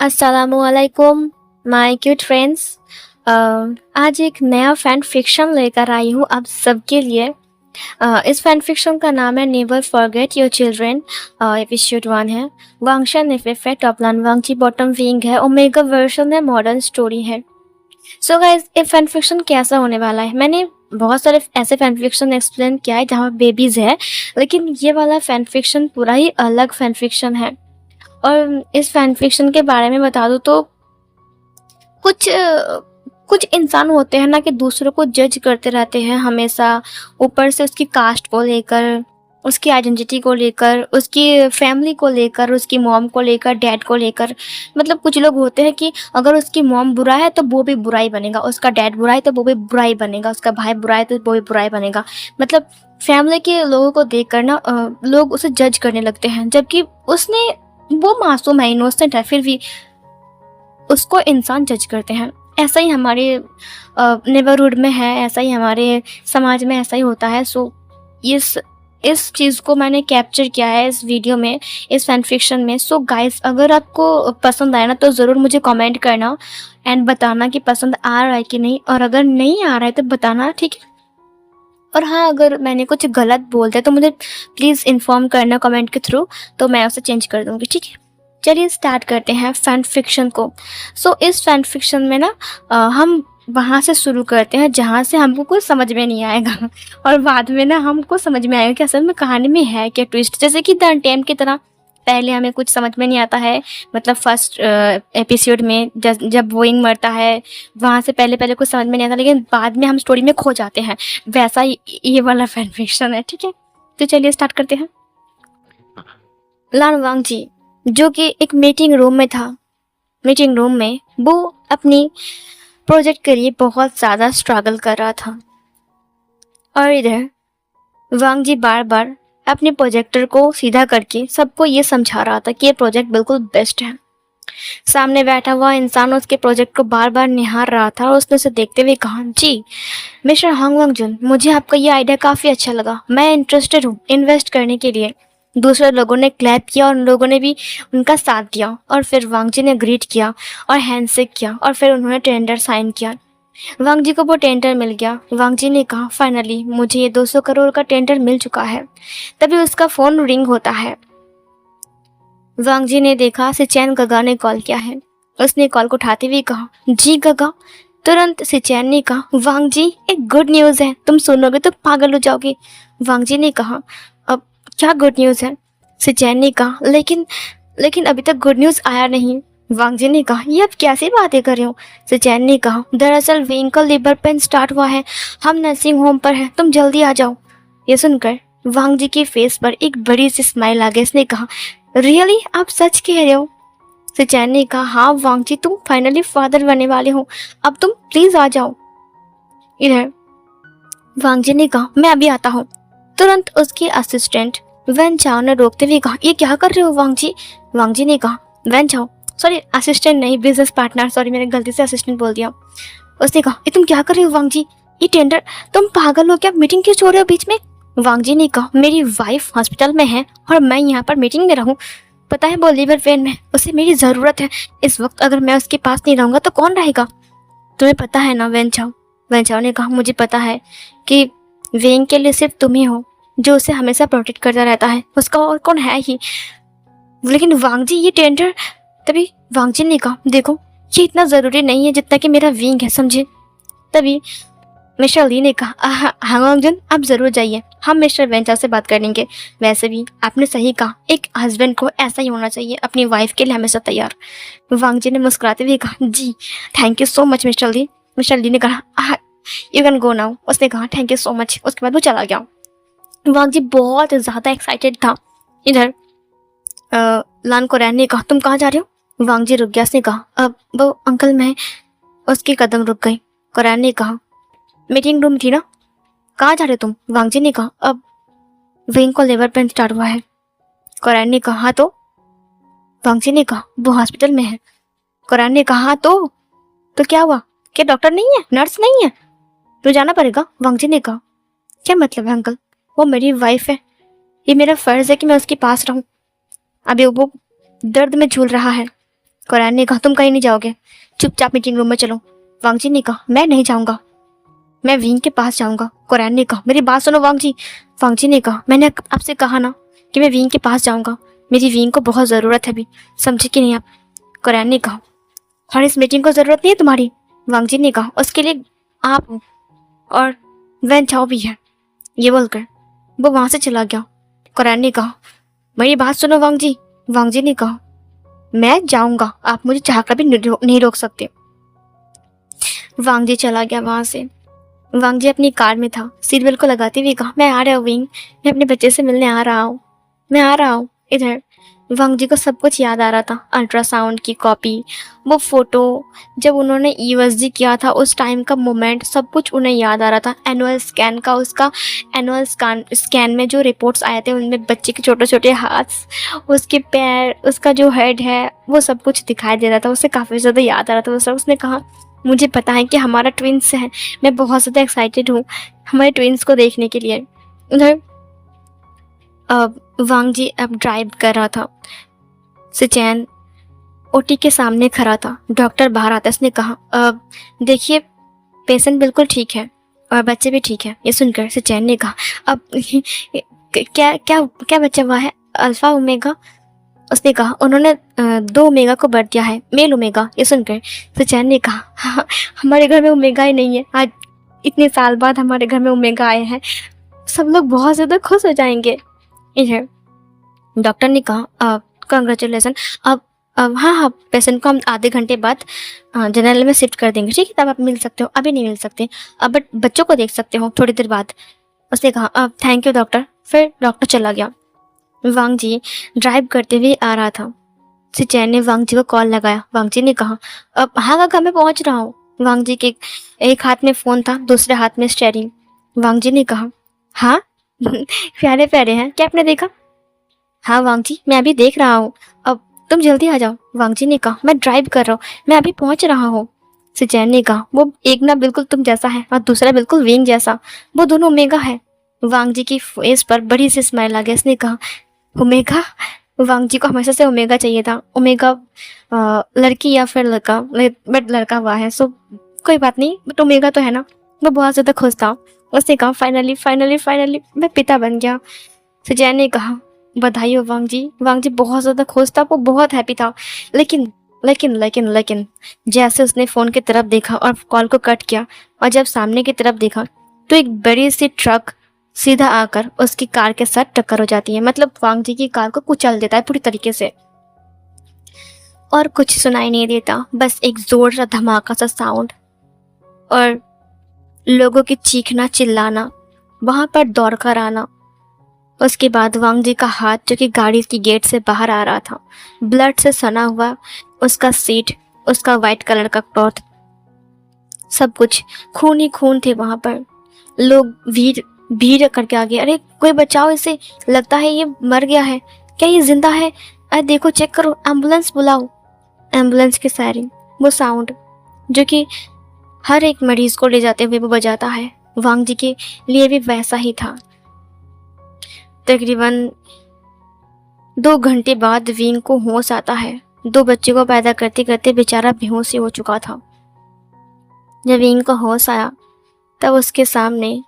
अस्सलामुअलैकुम my cute friends. आज एक नया फैन फिक्शन लेकर आई हूँ आप सबके लिए। इस फैन फिक्शन का नाम है never forget your children. Episode 1 है। वांगशा नेफेफ है, टॉपलान वांगची बॉटम विंग है, ओमेगा वर्जन है, मॉडर्न स्टोरी है। सो गाइस, ये फैन फिक्शन कैसा होने वाला है? मैंने बहुत सारे ऐसे फैन फिक्शन एक्सप्लेन किया है जहाँ बेबीज है, लेकिन ये वाला फैन फिक्शन पूरा ही अलग फैन फिक्शन है। और इस फैन फिक्शन के बारे में बता दूं तो कुछ इंसान होते हैं ना कि दूसरों को जज करते रहते हैं हमेशा, ऊपर से उसकी कास्ट को लेकर, उसकी आइडेंटिटी को लेकर, उसकी फैमिली को लेकर, उसकी मॉम को लेकर, डैड को लेकर। मतलब कुछ लोग होते हैं कि अगर उसकी मॉम बुरा है तो वो भी बुरा ही बनेगा, उसका डैड बुरा है तो वो भी बुरा ही बनेगा, उसका भाई बुरा है तो वो भी बुरा ही बनेगा। मतलब फैमिली के लोगों को देख कर ना लोग उसे जज करने लगते हैं, जबकि वो मासूम है, इनोसेंट है, फिर भी उसको इंसान जज करते हैं। ऐसा ही हमारे नेबरहुड में है, ऐसा ही हमारे समाज में ऐसा ही होता है। सो इस चीज़ को मैंने कैप्चर किया है इस वीडियो में, इस फैन फिक्शन में। सो गाइस, अगर आपको पसंद आया ना तो ज़रूर मुझे कमेंट करना एंड बताना कि पसंद आ रहा है कि नहीं, और अगर नहीं आ रहा है तो बताना, ठीक है। और हाँ, अगर मैंने कुछ गलत बोल दिया तो मुझे प्लीज़ इन्फॉर्म करना कमेंट के थ्रू, तो मैं उसे चेंज कर दूँगी, ठीक है। चलिए स्टार्ट करते हैं फैन फिक्शन को। सो इस फैन फिक्शन में ना हम वहाँ से शुरू करते हैं जहाँ से हमको कुछ समझ में नहीं आएगा और बाद में ना हमको समझ में आएगा कि असल में कहानी में है क्या ट्विस्ट। जैसे कि द अनटेम्ड की तरह पहले हमें कुछ समझ में नहीं आता है, मतलब फर्स्ट एपिसोड में जब वोइंग मरता है वहाँ से पहले कुछ समझ में नहीं आता, लेकिन बाद में हम स्टोरी में खो जाते हैं। वैसा ही ये वाला फैन फिक्शन है, ठीक है। तो चलिए स्टार्ट करते हैं। लान वांग जी जो कि एक मीटिंग रूम में था, मीटिंग रूम में वो अपनी प्रोजेक्ट के लिए बहुत ज़्यादा स्ट्रगल कर रहा था। और इधर वांग जी बार बार अपने प्रोजेक्टर को सीधा करके सबको ये समझा रहा था कि ये प्रोजेक्ट बिल्कुल बेस्ट है। सामने बैठा हुआ इंसान उसके प्रोजेक्ट को बार बार निहार रहा था और उसने उसे देखते हुए कहा, जी मिस्टर हांग वांगजुन, मुझे आपका ये आइडिया काफ़ी अच्छा लगा, मैं इंटरेस्टेड हूँ इन्वेस्ट करने के लिए। दूसरे लोगों ने क्लैप किया और उन लोगों ने भी उनका साथ दिया, और फिर वांग जी ने ग्रीट किया और हैंडशेक किया, और फिर उन्होंने टेंडर साइन किया। वांग जी को वो टेंडर मिल गया। वांग जी ने कहा, फाइनली मुझे ये 200 करोड़ का टेंडर मिल चुका है। तभी उसका फ़ोन रिंग होता है। वांग जी ने देखा सिचैन गगा ने कॉल किया है। उसने कॉल को उठाते हुए कहा, जी गगा। तुरंत सिचैन ने कहा, वांग जी एक गुड न्यूज़ है, तुम सुनोगे तो पागल हो जाओगे। वांग जी ने कहा, अब क्या गुड न्यूज़ है? सिचैन ने कहा, लेकिन अभी तक गुड न्यूज़ आया नहीं। वांग जी ने कहा, ये अब कैसी बातें कर रहे हो? सिचैन ने कहा, दरअसल वेंग का लेबर पेन स्टार्ट हुआ है, हम नर्सिंग होम पर हैं, तुम जल्दी आ जाओ। ये सुनकर वांग जी के फेस पर एक बड़ी सी स्माइल आ गई। इसने कहा, रियली आप सच कह रहे हो? सिचैन ने कहा, हाँ वांग जी, तुम फाइनली फादर बनने वाले हो, अब तुम प्लीज आ जाओ। इधर वांग जी ने कहा, मैं अभी आता हूँ। तुरंत उसके असिस्टेंट वैन चाओ ने रोकते हुए कहा, ये क्या कर रहे हो वांग जी? वांग जी ने कहा, वैन चाओ, सॉरी असिस्टेंट नहीं, बिजनेस पार्टनर, सॉरी मैंने गलती से असिस्टेंट बोल दिया। उसने कहा, ये तुम क्या कर रहे हो वांग जी? ये टेंडर, तुम पागल हो क्या? मीटिंग क्यों छोड़ रहे हो बीच में? वांग जी ने कहा, मेरी वाइफ हॉस्पिटल में है और मैं यहाँ पर मीटिंग में रहूँ, पता है वो लीवर पेन में, उसे मेरी ज़रूरत है इस वक्त, अगर मैं उसके पास नहीं रहूँगा तो कौन रहेगा? तुम्हें पता है ना वैन चाओ? वैन चाओ ने कहा, मुझे पता है कि वेंग के लिए सिर्फ तुम ही हो जो उसे हमेशा प्रोटेक्ट करता रहता है, उसका और कौन है ही। लेकिन वांग जी ये टेंडर। तभी वांग जी ने कहा, देखो ये इतना ज़रूरी नहीं है जितना कि मेरा विंग है, समझे? तभी मिस्टर ली ने कहा, हाँ वांगजुन आप ज़रूर जाइए, हम मिस्टर वेंचा से बात कर लेंगे। वैसे भी आपने सही कहा, एक हस्बैंड को ऐसा ही होना चाहिए, अपनी वाइफ के लिए हमेशा तैयार। वांग जी ने मुस्कुराते हुए कहा, जी thank you so much mister Lee. Mister Lee ने कहा, यू कैन गो नाउ। उसने कहा, थैंक यू सो मच। उसके बाद वो चला गया। वांग जी बहुत ज़्यादा एक्साइटेड था। इधर लान कोरैन ने कहा, तुम कहाँ जा रहे हो? वांग जी रुक गया। उसने कहा, अब वो अंकल मैं। उसके कदम रुक गए। कोरैन ने कहा, मीटिंग रूम थी ना, कहाँ जा रहे तुम? वांग जी ने कहा, अब विंग को लेबर पेन स्टार्ट हुआ है। कोरैन ने कहा, हाँ तो? वांग जी ने कहा, वो हॉस्पिटल में है। कोरैन ने कहा, हाँ तो क्या हुआ? क्या डॉक्टर नहीं है, नर्स नहीं है? तो जाना पड़ेगा। वांग जी ने कहा, क्या मतलब है अंकल? वो मेरी वाइफ है, ये मेरा फर्ज है कि मैं उसके पास रहूं। अभी वो दर्द में झूल रहा है कुरैन ने कहा तुम कहीं नहीं जाओगे, चुपचाप मीटिंग रूम में चलो। वांग जी ने कहा मैं नहीं जाऊंगा, मैं विंग के पास जाऊंगा। कुरैन ने कहा मेरी बात सुनो वांग जी। वांग जी ने कहा मैंने आपसे कहा ना कि मैं विंग के पास जाऊंगा, मेरी विंग को बहुत ज़रूरत है अभी, समझे कि नहीं आप। कुरैन ने कहा और इस मीटिंग को ज़रूरत नहीं है तुम्हारी। वांग जी ने कहा उसके लिए आप हो और वैन चाओ भी है। ये बोलकर वो वहां से चला गया। कुरैन ने कहा मेरी बात सुनो वांग जी। वांग जी ने कहा मैं जाऊंगा, आप मुझे चाहकर भी नहीं रोक सकते। वांग जी चला गया वहां से। वांग जी अपनी कार में था, सीट बेल्ट को लगाते हुए कहा मैं आ रहा हूँ विंग, मैं अपने बच्चे से मिलने आ रहा हूँ, मैं आ रहा हूँ इधर। वांग जी को सब कुछ याद आ रहा था, अल्ट्रासाउंड की कॉपी, वो फोटो जब उन्होंने यूएसजी किया था उस टाइम का मोमेंट, सब कुछ उन्हें याद आ रहा था। एनुअल स्कैन का, उसका एनुअल स्कैन में जो रिपोर्ट्स आए थे उनमें बच्चे के छोटे छोटे हाथ, उसके पैर, उसका जो हेड है, वो सब कुछ दिखाई दे रहा था। उसे काफ़ी ज़्यादा याद आ रहा था वो सब। उसने कहा मुझे पता है कि हमारा ट्विंस है, मैं बहुत ज़्यादा एक्साइटेड हूँ हमारे ट्विंस को देखने के लिए। उधर वांग जी अब ड्राइव कर रहा था। सिचैन ओटी के सामने खड़ा था। डॉक्टर बाहर आता, उसने कहा देखिए पेशेंट बिल्कुल ठीक है और बच्चे भी ठीक है। ये सुनकर सिचैन ने कहा अब क्या क्या क्या बच्चा हुआ है, अल्फा ओमेगा। उसने कहा उन्होंने 2 ओमेगा को बढ़ दिया है, मेल ओमेगा। ये सुनकर सिचैन ने कहा हाँ, हमारे घर में ओमेगा ही नहीं है, आज इतने साल बाद हमारे घर में ओमेगा आए हैं, सब लोग बहुत ज़्यादा खुश हो जाएंगे। इधर डॉक्टर ने कहा कंग्रेचुलेसन, अब हाँ हाँ पेशेंट को हम आधे घंटे बाद जनरल में शिफ्ट कर देंगे, ठीक है, तब आप मिल सकते हो, अभी नहीं मिल सकते, अब बट बच्चों को देख सकते हो थोड़ी देर बाद। उसने कहा अब थैंक यू डॉक्टर। फिर डॉक्टर चला गया। वांग जी ड्राइव करते हुए आ रहा था। सिचैन ने वांग जी को कॉल लगाया। वांग जी ने कहा अब हाँ काका मैं पहुँच रहा हूँ। वांग जी के एक हाथ में फ़ोन था, दूसरे हाथ में स्टेयरिंग। वांग जी ने कहा हाँ प्यारे प्यारे हैं, क्या आपने देखा। हाँ वांग जी मैं अभी देख रहा हूँ, अब तुम जल्दी आ जाओ। वांग जी ने कहा मैं ड्राइव कर रहा हूँ, मैं अभी पहुँच रहा हूँ। सिचैन ने कहा वो एक ना बिल्कुल तुम जैसा है और दूसरा बिल्कुल विंग जैसा, वो दोनों ओमेगा है। वांग जी की फेस पर बड़ी सी स्माइल आ गई। उसने कहा ओमेगा। वांग जी को हमेशा से ओमेगा चाहिए था, ओमेगा लड़की या फिर लड़का, बट लड़का हुआ है सो कोई बात नहीं, बट ओमेगा तो है ना। वो बहुत ज़्यादा खुश था। उसने कहा फाइनली फाइनली फाइनली मैं पिता बन गया। सिचैन ने कहा बधाई हो वांग जी। वांग जी बहुत ज़्यादा खुश था, वो बहुत हैप्पी था। लेकिन लेकिन लेकिन लेकिन जैसे उसने फ़ोन की तरफ देखा और कॉल को कट किया और जब सामने की तरफ देखा तो एक बड़ी सी ट्रक सीधा आकर उसकी कार के साथ टक्कर हो जाती है। मतलब वांग जी की कार को कुचल देता है पूरी तरीके से और कुछ सुनाई नहीं देता, बस एक जोर सा धमाका सा साउंड और लोगों की चीखना चिल्लाना, वहां पर दौड़ कर आना। उसके बाद वांग जी का हाथ जो कि गाड़ी की गेट से बाहर आ रहा था, ब्लड से सना हुआ, उसका सीट, उसका वाइट कलर का क्लॉथ, सब कुछ खून ही खून थे वहां पर। लोग भीड़ भीड़ करके आ गए, अरे कोई बचाओ इसे, लगता है ये मर गया है, क्या ये जिंदा है, अरे देखो चेक करो, एम्बुलेंस बुलाओ। एम्बुलेंस की सायरन, वो साउंड जो कि हर एक मरीज को ले जाते हुए वो बजाता है, वांग जी के लिए भी वैसा ही था। तकरीबन 2 घंटे बाद वीन को होश आता है। 2 बच्चों को पैदा करते करते बेचारा बेहोश ही हो चुका था। जब वीन को होश आया तब उसके सामने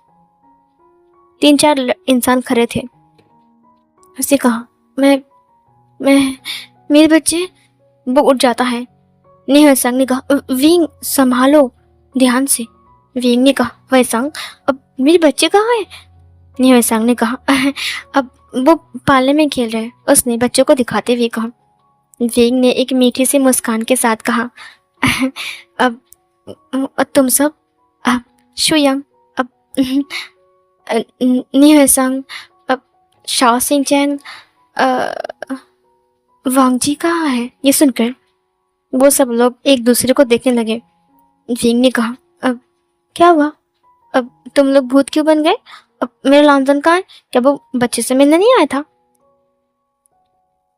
3-4 इंसान खड़े थे। उसने कहा मैं मेरे बच्चे। वो उठ जाता है। वैसांग ने कहा विंग संभालो ध्यान से। विंग ने कहा वैसांग अब मेरे बच्चे कहाँ हैं। वैसांग ने कहा अब वो पाले में खेल रहे हैं। उसने बच्चों को दिखाते हुए कहा। विंग ने एक मीठी सी मुस्कान के साथ कहा अब तुम सब शुयंग, अब वैसांग, अब शाओ सिंह चैन, वांग जी कहाँ है। ये सुनकर वो सब लोग एक दूसरे को देखने लगे। विंग ने कहा अब क्या हुआ, अब तुम लोग भूत क्यों बन गए, अब मेरा लॉन्जन कहाँ है, क्या वो बच्चे से मिलने नहीं आया था।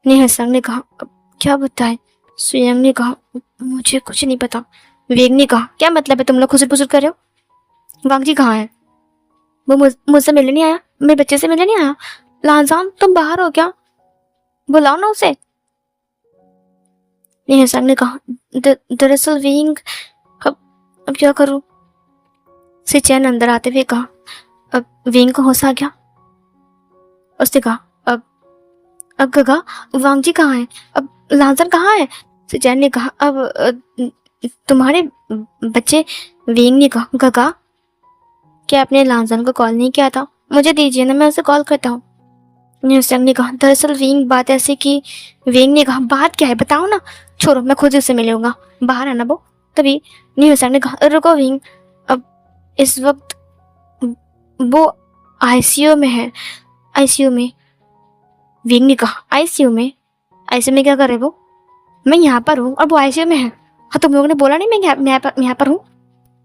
निहसंग ने कहा अब क्या बताए। सुयंग ने कहा मुझे कुछ नहीं पता। विंग ने कहा क्या मतलब है तुम लोग खुसर पुसर कर रहे हो, वांग जी कहाँ है, वो मुझसे मिलने नहीं आया, मेरे बच्चे से मिलने नहीं आया। लांजान तुम बाहर हो क्या, बुलाओ ना उसे। निहसंग ने कहा, दरअसल विंग, अब क्या करूं? सिचैन अंदर आते हुए कहा। अब विंग को होश आ गया। उसने कहा, अब गगा, वांग जी कहाँ है? अब लांसन कहाँ है? सिचैन ने कहा, अब तुम्हारे बच्चे। विंग ने कहा, गगा, क्या आपने लांसन को कॉल नहीं किया था? मुझे दीजिए ना, मैं उसे कॉल करता हूँ। न्यूसंग ने कहा, दरअसल विंग, बात ऐसी कि। विंग ने कहा, बात क्या है बताओ ना। छोड़ो, मैं खुद उससे मिलूंगा, बाहर है ना वो। तभी न्यूसंग ने कहा, रुको विंग, अब इस वक्त वो आईसीयू में है। आईसीयू में? विंग ने कहा, आईसीयू में? आईसीयू में क्या कर रहे वो? मैं यहाँ पर हूँ और वो आईसीयू में है। हाँ, तुम लोगों ने बोला नहीं मैं यहाँ पर हूँ?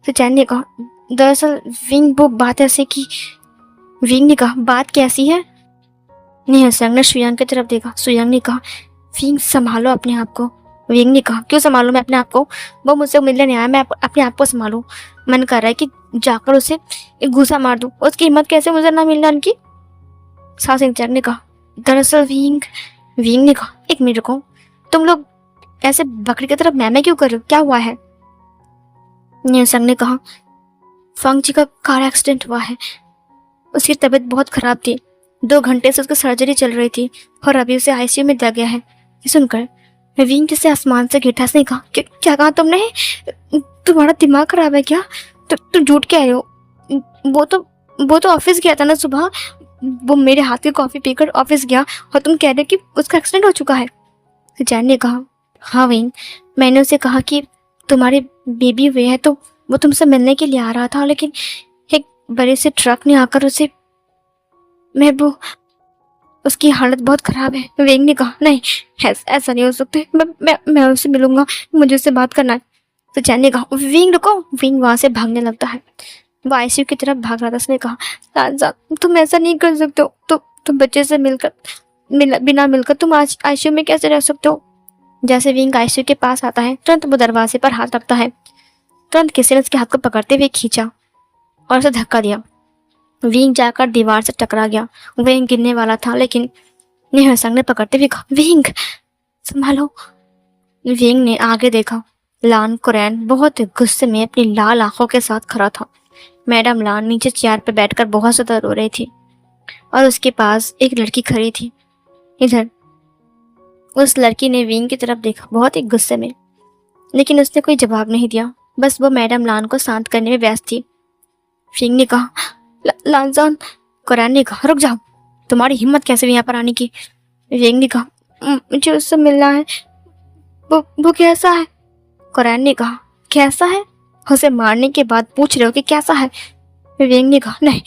तो चैन ने कहा, दरअसल विंग, वो बात ऐसी कि। विंग ने कहा, बात कैसी है? निहसंग ने सुयांग की तरफ देखा। सुयांग ने कहा, विंग, संभालो अपने आप को। विंग ने कहा, क्यों संभालूं मैं अपने आप को? वो मुझसे मिलने नहीं आया, मैं अपने आप को संभालूं। मन कर रहा है कि जाकर उसे एक घूसा मार दूं। उसकी हिम्मत कैसे मुझे ना मिलना उनकी? सा सिंह ने कहा, दरअसल विंग। विंग ने कहा, एक मिनट रुको, तुम लोग ऐसे बकरी की तरफ मैं क्यों कर रहे हो? क्या हुआ है? निहसंग ने कहा, फंग जी का कार एक्सीडेंट हुआ है। उसकी तबीयत बहुत खराब थी। 2 घंटे से उसकी सर्जरी चल रही थी और अभी उसे आईसीयू में दिया गया है। ये सुनकर विंग जैसे आसमान से गिरता, उसने कहा, क्या कहा तुमने? तुम्हारा दिमाग खराब है क्या? तुम झूठ कह रहे हो। वो तो ऑफिस गया था ना सुबह। वो मेरे हाथ की कॉफी पीकर ऑफिस गया और तुम कह रहे हो कि उसका एक्सीडेंट हो चुका है। जैन ने कहा, हाँ विंग, मैंने उसे कहा कि तुम्हारे बेबी हुए है तो वो तुमसे मिलने के लिए आ रहा था, लेकिन एक बड़े से ट्रक ने आकर उसे। मैं वो उसकी हालत बहुत खराब है। विंग ने कहा, नहीं, ऐसा नहीं हो सकता। मैं उससे मिलूंगा, मुझे उससे बात करना है। तो चैन ने कहा, विंग रुको। विंग वहां से भागने लगता है। वो आईसीयू की तरफ भाग रहा था। उसने कहा, लांजा, तुम ऐसा नहीं कर सकते हो। तुम बच्चे से बिना मिलकर तुम आज आईसीयू में कैसे रह सकते हो? जैसे विंग आईसीयू के पास आता है, तुरंत वो दरवाजे पर हाथ रखता है। तुरंत किसी ने उसके हाथ को पकड़ते हुए खींचा और उसे धक्का दिया। विंग जाकर दीवार से टकरा गया। विंग गिरने वाला था, लेकिन निहसंग ने पकड़ते हुए कहा, विंग, संभालो। विंग ने आगे देखा। लान कुरैन बहुत गुस्से में अपनी लाल आंखों के साथ खड़ा था। मैडम लान नीचे चेयर पर बैठकर बहुत ज्यादा रो रही थी और उसके पास एक लड़की खड़ी थी। इधर उस लड़की ने विंग की तरफ देखा, बहुत ही गुस्से में, लेकिन उसने कोई जवाब नहीं दिया। बस वो मैडम लान को शांत करने में व्यस्त थी। विंग ने कहा, लांजान। कुरैन ने कहा, रुक जाओ, तुम्हारी हिम्मत कैसे हुई यहाँ पर आने की? विंग ने कहा, मुझे उससे मिलना है। वो कैसा है? कुरैन ने कहा, कैसा है? उसे मारने के बाद पूछ रहे हो कि कैसा है? विंग ने कहा, नहीं,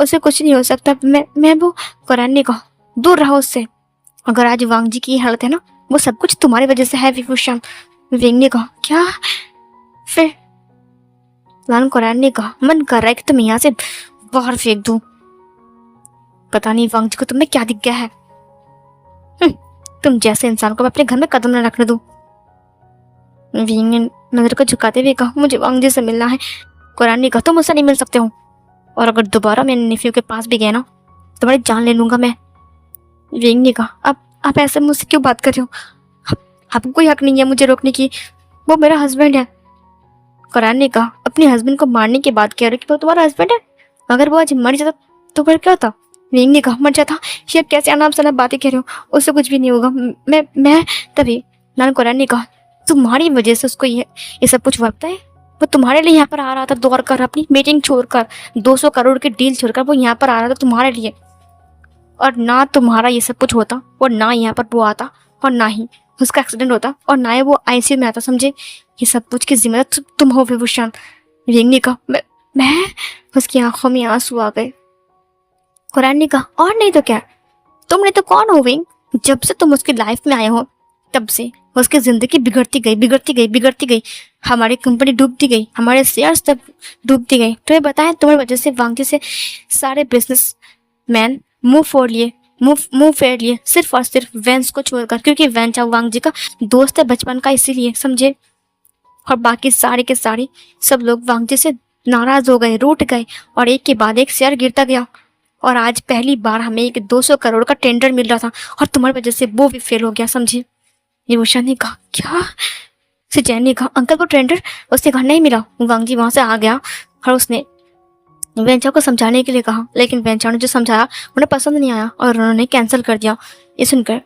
उसे कुछ नहीं हो सकता। मैं वो। कुरैन ने कहा, दूर रहो उससे। अगर आज वांग जी की हालत है ना, वो सब कुछ तुम्हारी वजह से है विभूषण। विंग ने कहा, क्या? फिर लान कुरैन ने कहा, मन कर रहा है कि तुम यहाँ से बाहर फेंक दूं। पता नहीं वांग जी को तुम्हें क्या दिख गया है। तुम जैसे इंसान को मैं अपने घर में कदम न रखने दूं। विंग ने नजर को झुकाते हुए कहा, मुझे वांग जी से मिलना है। कुरैन ने कहा, तुम मुझसे नहीं मिल सकते हो, और अगर दोबारा मेरे नेफ्यू के पास भी गए ना, तुम्हारी जान ले लूंगा मैं। विंग ने कहा, आप ऐसे मुझसे क्यों बात कर रहे हो? आपको कोई हक नहीं है मुझे रोकने की। वो मेरा हस्बैंड है। कुरैन ने कहा, अपने हस्बैंड को मारने के बाद कह रहे कि वो तुम्हारा हस्बैंड है? अगर वो आज मर जाता तो फिर क्या होता? विंग ने कहा, मर जाता? ये आप कैसे अनाप शनाप बातें कह रहे हो? उससे कुछ भी नहीं होगा। मैं तभी लान कुरैन ने कहा, तुम्हारी वजह से उसको ये सब कुछ होता है। वो तुम्हारे लिए यहाँ पर आ रहा था, दौड़ कर अपनी मीटिंग छोड़कर, 200 करोड़ की डील छोड़कर वो यहाँ पर आ रहा था तुम्हारे लिए। और ना तुम्हारा ये सब कुछ होता, और ना यहाँ पर वो आता, और ना ही उसका एक्सीडेंट होता, और ना ही वो आईसीयू में आता। समझे? ये सब कुछ की जिम्मेदार तुम हो विभूषण। विंग ने कहा, मैं। उसकी आंखों में आंसू आ गए। कुरैन ने कहा, और नहीं तो क्या, तुमने तो कौन हो विंग? जब से तुम उसकी लाइफ में आए हो तब से उसकी जिंदगी बिगड़ती गई। हमारी कंपनी डूबती गई, हमारे शेयर्स तक डूबती गई। तो ये बताएं, तुम्हारी वजह से वांग जी से सारे बिजनेस मैन मुंह फेर लिए, सिर्फ और सिर्फ वेंस को छोड़कर, क्योंकि वेन चाओ वांग जी का दोस्त है बचपन का, इसीलिए। समझे? और बाकी सारे के सारे सब लोग वांग जी से नाराज हो गए, रूठ गए, और एक के बाद एक शेयर गिरता गया। और आज पहली बार हमें एक 200 करोड़ का टेंडर मिल रहा था, और तुम्हारी वजह से वो भी फेल हो गया। समझे? निवोशन ने कहा, क्या? सिचैन ने कहा, अंकल को टेंडर। उसने कहा, नहीं मिला। वांग जी वहां से आ गया और उसने वेंचा को समझाने के लिए कहा, लेकिन वेंचा ने जो समझाया उन्हें पसंद नहीं आया और उन्होंने कैंसिल कर दिया। ये सुनकर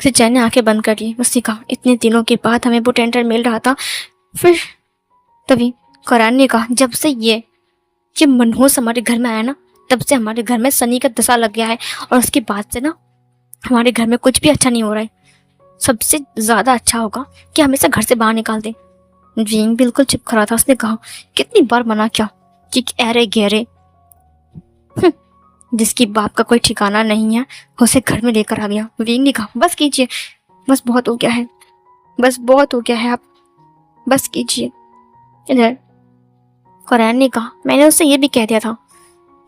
सिचैन ने आंखें बंद कर ली। उसने कहा, इतने दिनों के बाद हमें वो टेंडर मिल रहा था। फिर तभी कुरैन ने कहा, जब से ये मनहूस हमारे घर में आया ना, तब से हमारे घर में सनी का दशा लग गया है और उसके बाद से ना हमारे घर में कुछ भी अच्छा नहीं हो रहा है। सबसे ज़्यादा अच्छा होगा कि हमें से घर से बाहर निकाल दे। विंग बिल्कुल चुप खड़ा था। उसने कहा, कितनी बार मना किया कि अरे गहरे जिसकी बाप का कोई ठिकाना नहीं है उसे घर में लेकर आ गया। विंग ने कहा, बस कीजिए, बस बहुत हो गया है, बस बहुत हो गया है, आप बस कीजिए। इधर कुरैन ने कहा, मैंने उससे ये भी कह दिया था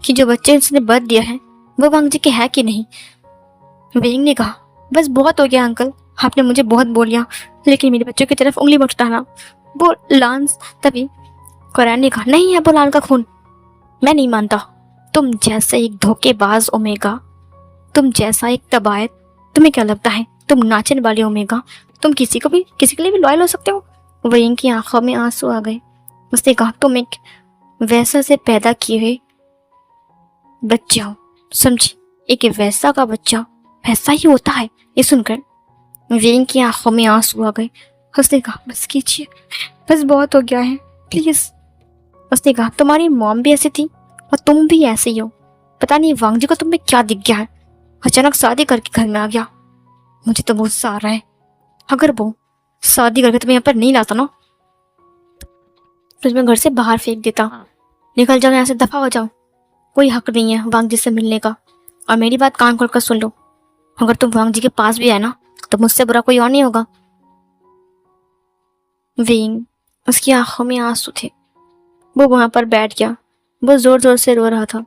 कि जो बच्चे उसने बर्थ दिया है वो वांग जी के है कि नहीं। विंग ने कहा, बस बहुत हो गया अंकल, आपने मुझे बहुत बोल लिया, लेकिन मेरे बच्चों की तरफ उंगली मत उठाना। वो लांस। तभी कुरैन ने कहा, नहीं है वो लान का खून, मैं नहीं मानता। तुम जैसे एक धोखेबाज ओमेगा, तुम जैसा एक तबायत, तुम्हें क्या लगता है तुम नाचने वाले ओमेगा, तुम किसी के लिए भी लॉयल हो सकते हो? विंग की आंखों में आंसू आ गए। उसने कहा, तुम एक वैसा से पैदा किए हुए बच्चे हो, समझी? एक वैसा का बच्चा वैसा ही होता है। ये सुनकर विंग की आंखों में आंसू आ गए। उसने कहा, बस कीजिए, बस बहुत हो गया है, प्लीज। उसने कहा, तुम्हारी मॉम भी ऐसी थी और तुम भी ऐसे ही हो। पता नहीं वांग जी को तुम में क्या दिख गया है, अचानक शादी करके घर में आ गया। मुझे तो बहुत गुस्सा आ रहा है। अगर वो शादी करके तुम्हें यहाँ पर नहीं लाता ना तो तुम्हें घर से बाहर फेंक देता। निकल जाओ यहाँ से, दफा हो जाओ। कोई हक नहीं है वांग जी से मिलने का। और मेरी बात कान खोल कर सुन लो, अगर तुम वांग जी के पास भी है ना तो मुझसे बुरा कोई और नहीं होगा। विंग, उसकी आंखों में आंसू थे। वो वहां पर बैठ गया। वो जोर जोर से रो रहा था।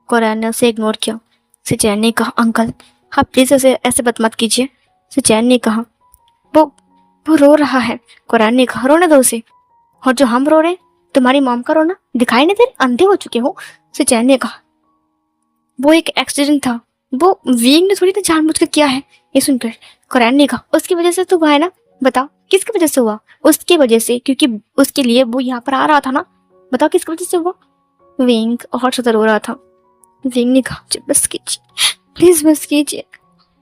कुरैन ने उसे इग्नोर किया। सिचैन ने कहा, अंकल आप प्लीज ऐसे बात मत कीजिए। सिचैन ने कहा, वो रो रहा है। कुरैन ने कहा, रोने दो उसे। और जो हम रो रहे, तुम्हारी मॉम का रोना दिखाई नहीं दे रहे, अंधे हो चुके हो? सिचैन ने कहा, वो एक एक्सीडेंट था, वो विंग ने थोड़ी ना जानबूझ कर किया है। ये सुनकर कुरैन ने कहा, उसकी वजह से तो हुआ है ना, बताओ किसकी वजह से हुआ? उसकी वजह से, क्योंकि उसके लिए वो यहाँ पर आ रहा था ना। बताओ किसकी वजह से हुआ? विंग और ज्यादा रो रहा था। विंग ने कहा, बस कीजिए, प्लीज बस कीजिए,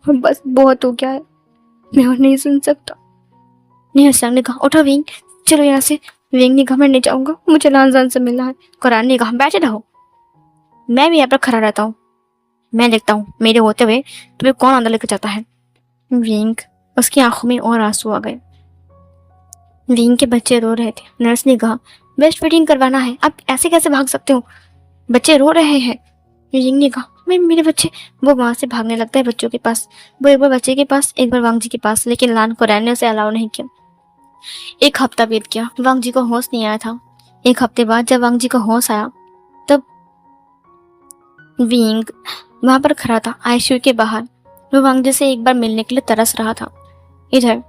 बस बहुत हो गया है, मैं और नहीं सुन सकता। निहर ने कहा, उठो विंग, चलो यहाँ से। विंग ने कहा, मैं नहीं जाऊंगा, मुझे लानजान से मिलना है। कुरैन ने कहा, बैठे रहो, मैं भी यहाँ पर खड़ा रहता हूँ, मैं देखता हूँ मेरे होते हुए तुम्हें कौन अंदर लेकर जाता है। विंग, उसकी आंखों में और आंसू आ गए। विंग के बच्चे रो रहे थे। नर्स ने कहा, ब्रेस्ट फीडिंग करवाना है, आप ऐसे कैसे भाग सकते हो, बच्चे रो रहे हैं। विंग ने कहा, मैं मेरे बच्चे। वो वहां से भागने लगता है बच्चों के पास। वो एक बार बच्चे के पास, एक बार वांग जी के पास, लेकिन लान कुरैन ने उसे अलाउ नहीं किया। एक हफ्ता बीत गया, वांग जी को होश नहीं आया था। एक हफ्ते बाद जब वांग जी को होश आया तब विंग वहां पर खड़ा था आईसीयू के बाहर। वो वांग जी से एक बार मिलने के लिए तरस रहा था। इधर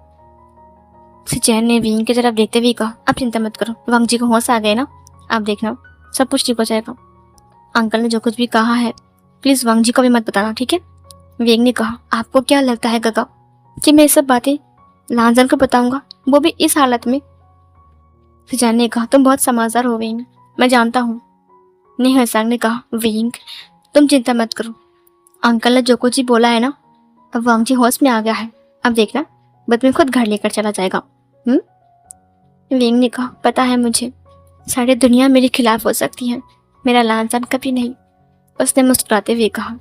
सिचैन ने विंग की तरफ देखते हुए कहा, आप चिंता मत करो, वांग जी को होश आ गए ना, आप देखना सब कुछ ठीक हो जाएगा। अंकल ने जो कुछ भी कहा है प्लीज वांग जी को भी मत बताना, ठीक है? विंग ने कहा, आपको क्या लगता है गगा कि मैं ये सब बातें लांजन को बताऊंगा, वो भी इस हालत में? सिचैन ने कहा, तुम बहुत समझदार हो विंग, मैं जानता हूँ। निहर ने कहा, विंग तुम चिंता मत करो, अंकल ने जो कुछ ही बोला है ना, अब वांग जी होश में आ गया है, अब देखना बाद में खुद घर लेकर चला जाएगा। विंग ने कहा, पता है मुझे, सारी दुनिया मेरे खिलाफ हो सकती है, मेरा लानजान कभी नहीं। उसने मुस्कुराते हुए कहा।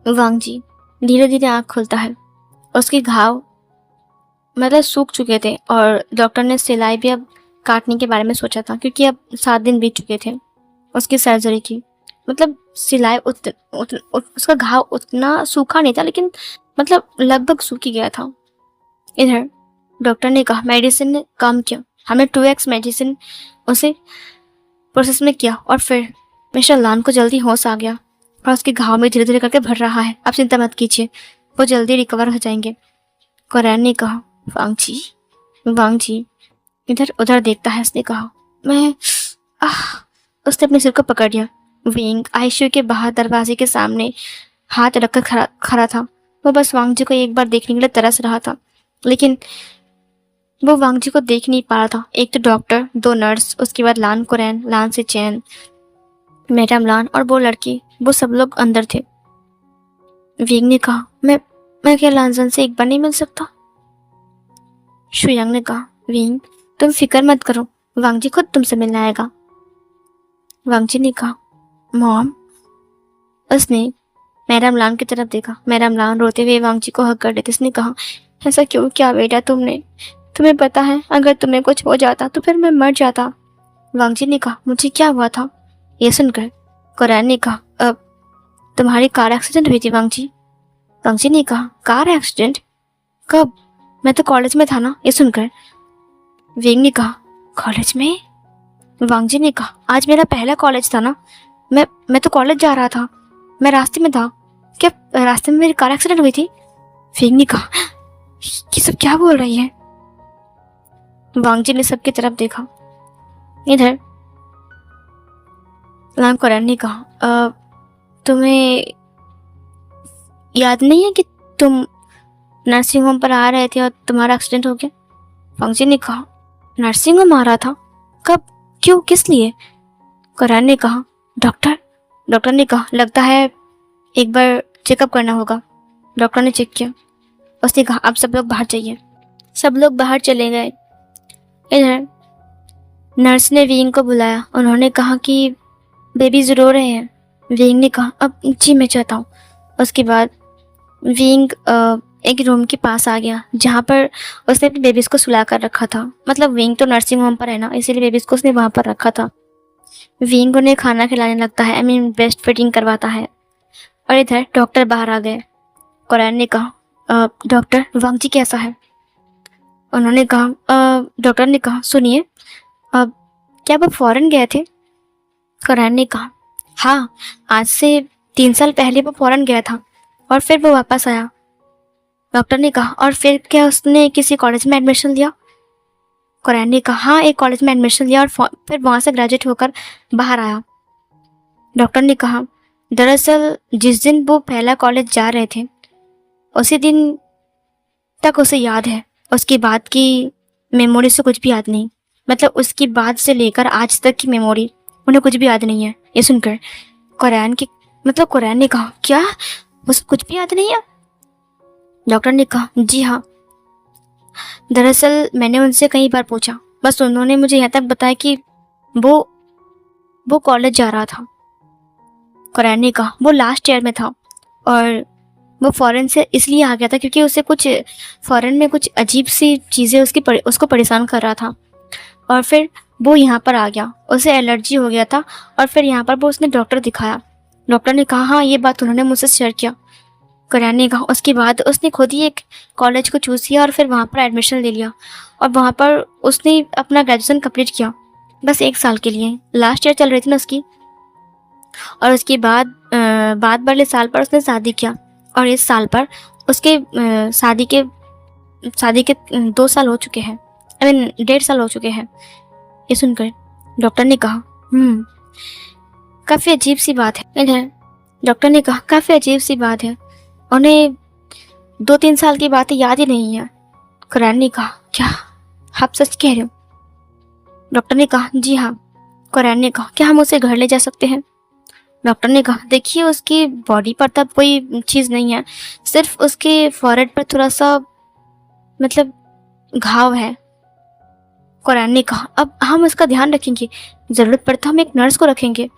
वांग जी धीरे धीरे आँख खुलता है। उसके घाव मतलब सूख चुके थे और डॉक्टर ने सिलाई भी अब काटने के बारे में सोचा था, क्योंकि अब 7 दिन बीत चुके थे उसकी सर्जरी की। मतलब सिलाई उसका घाव उतना सूखा नहीं था, लेकिन मतलब लगभग सूख ही गया था। इधर डॉक्टर ने कहा, मेडिसिन ने काम किया, हमने 2x मेडिसिन उसे प्रोसेस में किया और फिर मिस्टर लान को जल्दी होश आ गया और उसके घाव में धीरे धीरे करके भर रहा है। आप चिंता मत कीजिए, वो जल्दी रिकवर हो जाएंगे। कुरैन ने कहा, वांग जी इधर उधर देखता है। उसने कहा, मैं उसने अपने सिर को पकड़ लिया। विंग आईसीयू के बाहर दरवाजे के सामने हाथ रखकर खड़ा था। वो बस वांग जी को एक बार देखने के लिए तरस रहा था। लेकिन वो वांग जी को देख नहीं पा रहा था। एक तो डॉक्टर, 2 नर्स, उसके बाद लान कुरैन, लान से चैन, मैडम लान और वो लड़की, वो सब लोग अंदर थे। विंग ने कहा, मैं क्या लानजन से एक बार नहीं मिल सकता? शुयांग ने कहा, विंग तुम फिक्र मत करो, वांग जी खुद तुमसे मिलने आएगा। वांग जी ने कहा, मॉम। उसने मैडम लान की तरफ देखा। मैडम लान रोते हुए वांग जी को हक कर लेते। उसने कहा, ऐसा क्यों किया बेटा तुमने? तुम्हें पता है अगर तुम्हें कुछ हो जाता तो फिर मैं मर जाता। वांग जी ने कहा, मुझे क्या हुआ था? ये सुनकर कुरैन ने कहा, अब तुम्हारी कार एक्सीडेंट हुई थी वांग जी। वांग जी ने कहा, कार एक्सीडेंट? कब? मैं तो कॉलेज में था ना। ये सुनकर विंग ने कहा, कॉलेज में? वांग जी ने कहा, आज मेरा पहला कॉलेज था ना। मैं तो कॉलेज जा रहा था, मैं रास्ते में था। क्या रास्ते में मेरी कार एक्सीडेंट हुई थी? विंग ने कहा, ये सब क्या बोल रही है? वांग जी ने सबकी तरफ देखा। इधर लाम कुरैन ने कहा, तुम्हें याद नहीं है कि तुम नर्सिंग होम पर आ रहे थे और तुम्हारा एक्सीडेंट हो गया? वांग जी ने कहा, नर्सिंग होम आ रहा था? कब? क्यों? किस लिए? कुरैन ने कहा, डॉक्टर ने कहा, लगता है एक बार चेकअप करना होगा। डॉक्टर ने चेक किया। उसने कहा, अब सब लोग बाहर जाइए। सब लोग बाहर चले गए। इधर नर्स ने विंग को बुलाया। उन्होंने कहा कि बेबीज रो रहे हैं। विंग ने कहा, अब जी मैं चाहता हूँ। उसके बाद विंग एक रूम के पास आ गया जहाँ पर उसने अपने बेबीज को सुला कर रखा था। मतलब विंग तो नर्सिंग होम पर है ना, इसीलिए बेबीज को उसने वहाँ पर रखा था। विंग उन्हें खाना खिलाने लगता है, ब्रेस्ट फीडिंग करवाता है। और इधर डॉक्टर बाहर आ गए। कुरैन ने कहा, डॉक्टर वांग जी कैसा है? उन्होंने कहा, डॉक्टर ने कहा, सुनिए, अब क्या वो फॉरेन गए थे? कुरैन ने कहा, हाँ, आज से 3 साल पहले वो फॉरेन गया था और फिर वो वापस आया। डॉक्टर ने कहा, और फिर क्या उसने किसी कॉलेज में एडमिशन लिया? कुरैन ने कहा, हाँ, एक कॉलेज में एडमिशन लिया और फिर वहाँ से ग्रेजुएट होकर बाहर आया। डॉक्टर ने कहा, दरअसल जिस दिन वो पहला कॉलेज जा रहे थे उसी दिन तक उसे याद है। उसकी बात की मेमोरी से कुछ भी याद नहीं। मतलब उसकी बात से लेकर आज तक की मेमोरी उन्हें कुछ भी याद नहीं है। ये सुनकर कुरैन ने कहा, क्या उसे कुछ भी याद नहीं है? डॉक्टर ने कहा, जी हाँ। दरअसल मैंने उनसे कई बार पूछा, बस उन्होंने मुझे यहाँ तक बताया कि वो कॉलेज जा रहा था। कुरैन ने कहा, वो लास्ट ईयर में था और वो फॉरेन से इसलिए आ गया था क्योंकि उसे कुछ फॉरेन में कुछ अजीब सी चीज़ें उसको परेशान कर रहा था और फिर वो यहाँ पर आ गया। उसे एलर्जी हो गया था और फिर यहाँ पर वो उसने डॉक्टर दिखाया। डॉक्टर ने कहा, हाँ, ये बात उन्होंने मुझसे शेयर किया। कुरैन ने कहा, उसके बाद उसने खुद ही एक कॉलेज को चूज़ किया और फिर वहाँ पर एडमिशन ले लिया और वहाँ पर उसने अपना ग्रेजुएशन कंप्लीट किया, बस 1 साल के लिए। लास्ट ईयर चल रही थी ना उसकी। और उसके बाद वाले साल पर उसने शादी किया और इस साल पर उसके शादी के 2 साल हो चुके हैं। 1.5 साल हो चुके हैं। ये सुनकर डॉक्टर ने कहा, काफ़ी अजीब सी बात है। इधर डॉक्टर ने कहा, काफ़ी अजीब सी बात है, उन्हें 2-3 साल की बातें याद ही नहीं है। कुरैन ने कहा, क्या आप सच कह रहे हो? डॉक्टर ने कहा, जी हाँ। कुरैन ने कहा, क्या हम उसे घर ले जा सकते हैं? डॉक्टर ने कहा, देखिए, उसकी बॉडी पर तब कोई चीज़ नहीं है, सिर्फ उसके फॉरहेड पर थोड़ा सा मतलब घाव है। कुरैन ने कहा, अब हम उसका ध्यान रखेंगे, ज़रूरत पड़े तो हम एक नर्स को रखेंगे।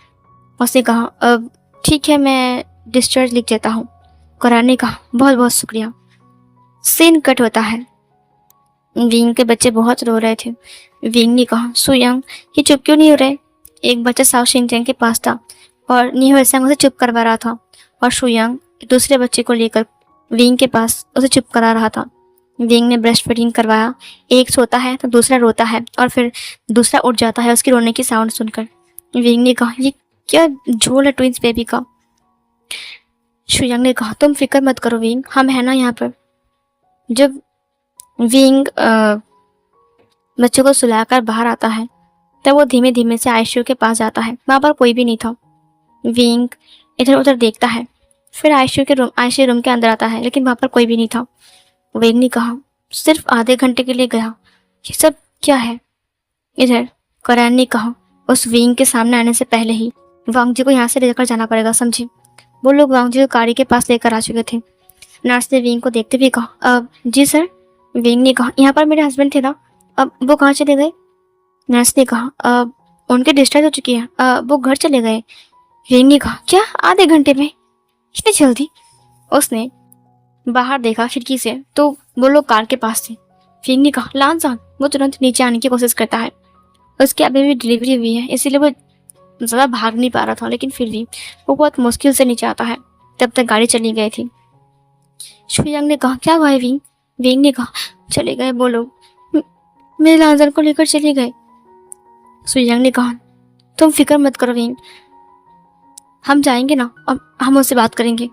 उसने कहा, अब ठीक है, मैं डिस्चार्ज लिख देता हूँ। कुरैन ने कहा, बहुत बहुत शुक्रिया। सीन कट होता है। विंग के बच्चे बहुत रो रहे थे। विंग ने कहा, सुयंग, ये चुप क्यों नहीं हो रहे? एक बच्चा साओ शिनचैन के पास था और निहोएसंग उसे चुप करवा रहा था और शुयांग दूसरे बच्चे को लेकर विंग के पास उसे चुप करा रहा था। विंग ने ब्रेस्ट फीडिंग करवाया। एक सोता है तो दूसरा रोता है और फिर दूसरा उठ जाता है उसकी रोने की साउंड सुनकर। विंग ने कहा, ये क्या झोल है ट्विंस बेबी का? शुयांग ने कहा, तुम फिक्र मत करो विंग, हम है ना यहाँ पर। जब विंग बच्चों को सुलाकर बाहर आता है तब वो धीमे धीमे से आईसीयू के पास जाता है। वहाँ पर कोई भी नहीं था। विंग इधर उधर देखता है, फिर आईसीयू रूम के अंदर आता है, लेकिन वहाँ पर कोई भी नहीं था। विंग ने कहा, सिर्फ आधे घंटे के लिए गया, ये सब क्या है? इधर करण ने कहा, उस विंग के सामने आने से पहले ही वांग जी को यहाँ से लेकर जाना पड़ेगा, समझे? वो लोग वांग जी को गाड़ी के पास लेकर आ चुके थे। नर्स ने विंग को देखते हुए कहा, जी सर। विंग ने कहा, यहाँ पर मेरे हस्बैंड थे ना, अब वो कहाँ चले गए? नर्स ने कहा, उनके डिस्चार्ज हो चुकी है, वो घर चले गए। विंग ने कहा, क्या आधे घंटे में, इतनी जल्दी? उसने बाहर देखा खिड़की से तो वो लोग कार के पास थे। विंग ने कहा, लानजान, वो तुरंत नीचे आने की कोशिश करता है। उसकी अभी भी डिलीवरी हुई है, इसीलिए वो ज़्यादा भाग नहीं पा रहा था, लेकिन फिर भी वो बहुत मुश्किल से नीचे आता है। तब तक गाड़ी चली गई थी। शुयांग ने कहा, क्या हुआ है विंग? विंग ने कहा, चले गए वो लोग, मेरे लानजान को लेकर चले गए। शुयांग ने कहा, तुम फिक्र मत करो विंग, हम जाएंगे ना, अब हम उससे बात करेंगे।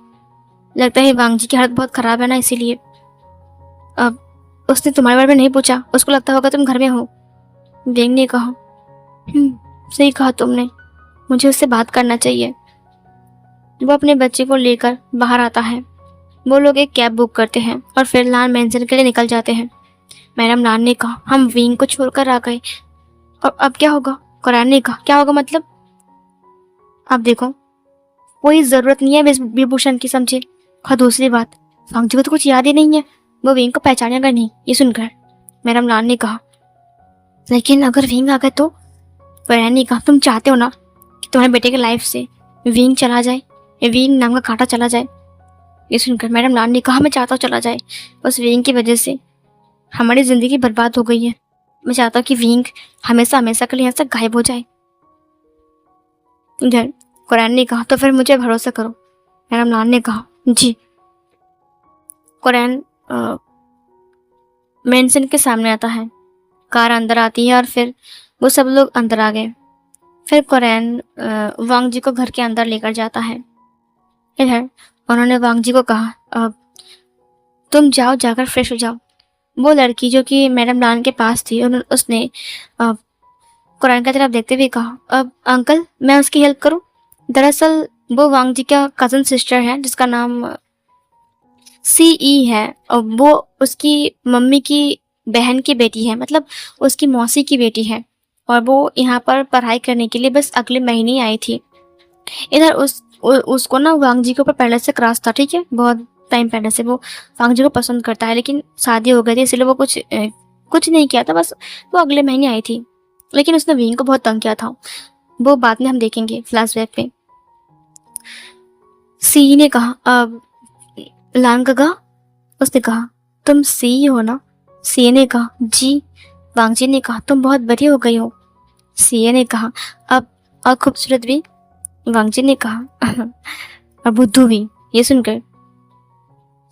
लगता है वांग जी की हालत बहुत खराब है ना, इसीलिए। अब उसने तुम्हारे बारे में नहीं पूछा, उसको लगता होगा तुम घर में हो। विंग ने कहा, सही कहा तुमने, मुझे उससे बात करना चाहिए। वो अपने बच्चे को लेकर बाहर आता है। वो लोग एक कैब बुक करते हैं और फिर लान मेंशन के लिए निकल जाते हैं। मैडम लान ने कहा, हम विंग को छोड़कर आ गए, और अब क्या होगा? कुरान ने कहा, क्या होगा मतलब? अब देखो, कोई ज़रूरत नहीं है विभूषण की, समझे? और दूसरी बात, वांग जी को तो कुछ याद ही नहीं है, वो विंग को पहचानेगा नहीं। ये सुनकर मैडम लान ने कहा, लेकिन अगर विंग आ गए तो? कुरान ने कहा, तुम चाहते हो ना कि तुम्हारे बेटे के लाइफ से विंग चला जाए, विंग नाम का कांटा चला जाए? ये सुनकर मैडम लान ने कहा, मैं चाहता हूँ चला जाए, उस विंग की वजह से हमारी ज़िंदगी बर्बाद हो गई है। मैं चाहता हूँ कि विंग हमेशा हमेशा के लिए यहाँ से गायब हो जाए। इधर कुरान ने कहा, तो फिर मुझे भरोसा करो। मैडम लान ने कहा, जी। कुरान मेंशन के सामने आता है, कार अंदर आती है और फिर वो सब लोग अंदर आ गए। फिर कुरान वांग जी को घर के अंदर लेकर जाता है। इधर उन्होंने वांग जी को कहा, तुम जाओ, जाकर फ्रेश हो जाओ। वो लड़की जो कि मैडम लान के पास थी, उसने कुरान की तरफ देखते हुए कहा, अब अंकल मैं उसकी हेल्प करूं? दरअसल वो वांग जी का कज़न सिस्टर है जिसका नाम सीई है, और वो उसकी मम्मी की बहन की बेटी है, मतलब उसकी मौसी की बेटी है, और वो यहाँ पर पढ़ाई करने के लिए बस अगले महीने ही आई थी। इधर उसको ना वांग जी के ऊपर पहले से क्रॉस था, ठीक है, बहुत टाइम पहले से वो वांग जी को पसंद करता है, लेकिन शादी हो गई थी इसलिए वो कुछ नहीं किया था, बस वो अगले महीने आई थी। लेकिन उसने विंग को बहुत तंग किया था, वो बाद में हम देखेंगे फ्लैशबैक पे। सी ने कहा, अब लांग गगा? उसने कहा, तुम सी हो ना? सी ने कहा, जी। वांग जी ने कहा, तुम बहुत बड़ी हो गई हो। सी ने कहा, अब और खूबसूरत भी। वांग जी ने कहा, और बुद्धू भी। ये सुनकर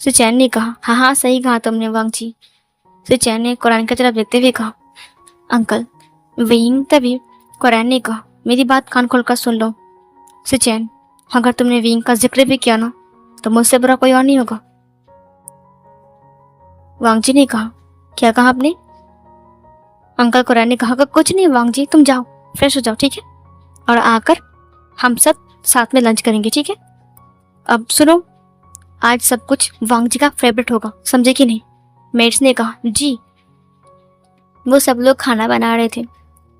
सुचैन ने कहा, हाँ हाँ सही कहा तुमने वांग जी। सुचैन ने कुरान की तरफ देखते हुए कहा, अंकल विंग। तभी कुरान ने कहा, मेरी बात कान खोलकर सुन लो सुचैन, अगर तुमने विंग का जिक्र भी किया ना तो मुझसे बुरा कोई और नहीं होगा। वांग जी ने कहा, क्या कहा आपने? अंकल कुरान ने कहा, कुछ नहीं वांग जी, तुम जाओ फ्रेश हो जाओ, ठीक है, और आकर हम सब साथ में लंच करेंगे, ठीक है? अब सुनो, आज सब कुछ वांग जी का फेवरेट होगा, समझे कि नहीं? मेट्स ने कहा, जी। वो सब लोग खाना बना रहे थे।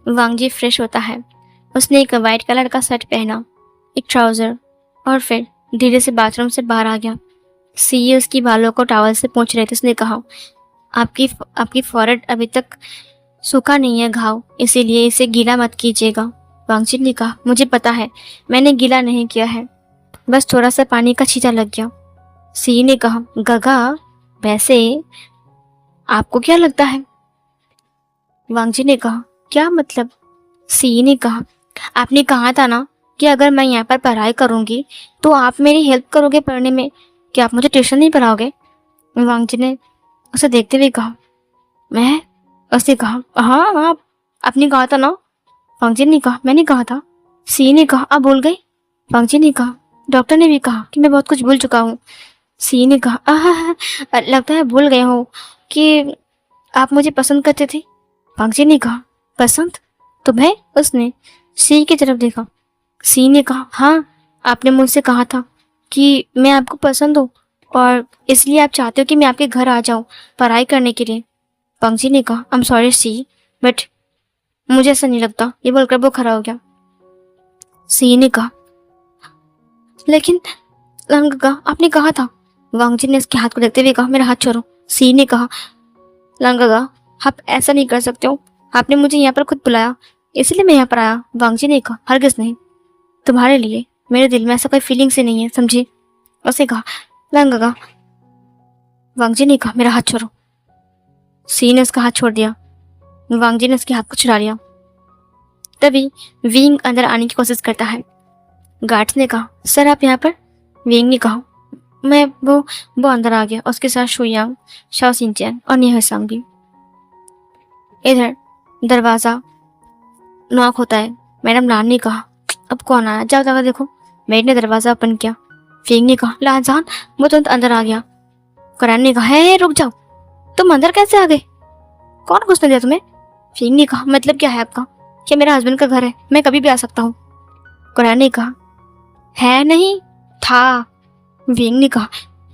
वांग जी फ्रेश होता है। उसने एक वाइट कलर का शर्ट पहना, एक ट्राउज़र, और फिर धीरे से बाथरूम से बाहर आ गया। सी उसकी बालों को टॉवल से पोंछ रहे थे। उसने कहा, आपकी फॉरहेड अभी तक सूखा नहीं है घाव, इसीलिए इसे गीला मत कीजिएगा। वांग जी ने कहा, मुझे पता है, मैंने गीला नहीं किया है, बस थोड़ा सा पानी का छींटा लग गया। सी ने कहा, गगा वैसे आपको क्या लगता है? वांग जी ने कहा, क्या मतलब? सी ने कहा, आपने कहा था ना कि अगर मैं यहाँ पर पढ़ाई करूँगी तो आप मेरी हेल्प करोगे पढ़ने में, कि आप मुझे ट्यूशन नहीं पढ़ाओगे? वांग जी ने उसे देखते हुए कहा, मैं? उसने कहा, हाँ हाँ आपने कहा था ना। वांग जी ने कहा, मैंने कहा था। सी ने कहा, आप भूल गई? वांग जी ने कहा, डॉक्टर ने भी कहा कि मैं बहुत कुछ भूल चुका हूँ। सी ने कहा, लगता है भूल गए हो कि आप मुझे पसंद करते थे। वांग जी ने कहा, पसंद तुम्हें? उसने सी की तरफ देखा। सी ने कहा, हाँ आपने मुझसे कहा था कि मैं आपको पसंद हूँ, और इसलिए आप चाहते हो कि मैं आपके घर आ जाऊं पढ़ाई करने के लिए। वांग जी ने कहा, आई एम सॉरी सी, बट मुझे ऐसा नहीं लगता। ये बोलकर वो खड़ा हो गया। सी ने कहा, लेकिन लंगा आपने कहा था। वांग जी ने उसके हाथ को देखते हुए कहा, मेरा हाथ छोड़ो। सी ने कहा, लंगा आप ऐसा नहीं कर सकते हो, आपने मुझे यहाँ पर खुद बुलाया इसलिए मैं यहाँ पर आया। वांग जी ने कहा, हरगिज नहीं, तुम्हारे लिए मेरे दिल में ऐसा कोई फीलिंग से नहीं है, समझे। उसने कहा, लंगा। वांग जी ने कहा, मेरा हाथ छोड़ो। सी ने उसका हाथ छोड़ दिया। वांग जी ने उसके हाथ को छुड़ा लिया। तभी विंग अंदर आने की कोशिश करता है। गार्ड्स ने कहा, सर आप यहाँ पर। विंग ने कहा, मैं वो अंदर आ गया। उसके साथ शुयांग, शाओ सिंचैन और निहा सांग भी। इधर दरवाजा नॉक होता है। मैडम लान ने कहा, अब कौन आया, जाओ जाकर देखो। मेड ने दरवाजा ओपन किया। विंग ने कहा, लाजान। वो तुरंत अंदर आ गया। कुरैन ने कहा, हे रुक जाओ, तुम अंदर कैसे आ गए, कौन घुसने दिया तुम्हें। विंग ने कहा, मतलब क्या है आपका, क्या मेरा हस्बैंड का घर है, मैं कभी भी आ सकता हूँ। कुरैन ने कहा, है नहीं था। विंग ने कहा,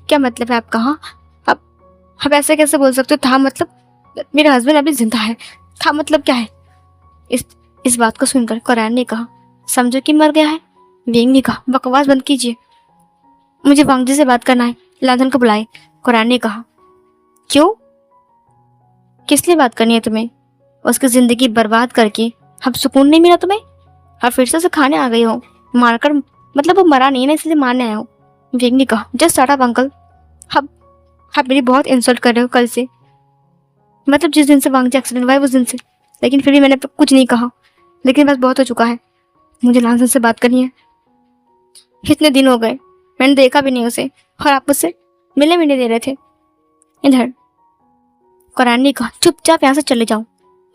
क्या मतलब है आपका। हाँ आप ऐसे कैसे बोल सकते हो, था मतलब मेरा हस्बैंड अभी जिंदा है, था मतलब क्या है। इस बात को सुनकर कुरैन ने कहा, समझो कि मर गया है। विंग ने कहा, बकवास बंद कीजिए, मुझे वांग जी से बात करना है, लाधन को बुलाए। कुरैन ने कहा, क्यों, किस लिए बात करनी है तुम्हें, उसकी जिंदगी बर्बाद करके अब सुकून नहीं मिला तुम्हें, अब फिर से उसे खाने आ गई हो मारकर, मतलब वो मरा नहीं ना इसलिए मारने आया हो। विंग ने कहा, जस्ट शट अप अंकल, आप मेरी बहुत इंसल्ट कर रहे हो कल से, मतलब जिस दिन से वांग जी एक्सीडेंट हुआ है उस दिन से, लेकिन फिर भी मैंने कुछ नहीं कहा, लेकिन बस बहुत हो चुका है, मुझे लांसन से बात करनी है। इतने दिन हो गए मैंने देखा भी नहीं उसे, और आप उससे मिलने भी नहीं दे रहे थे। इधर कुरैन ने कहा, चुपचाप यहाँ से चले जाओ,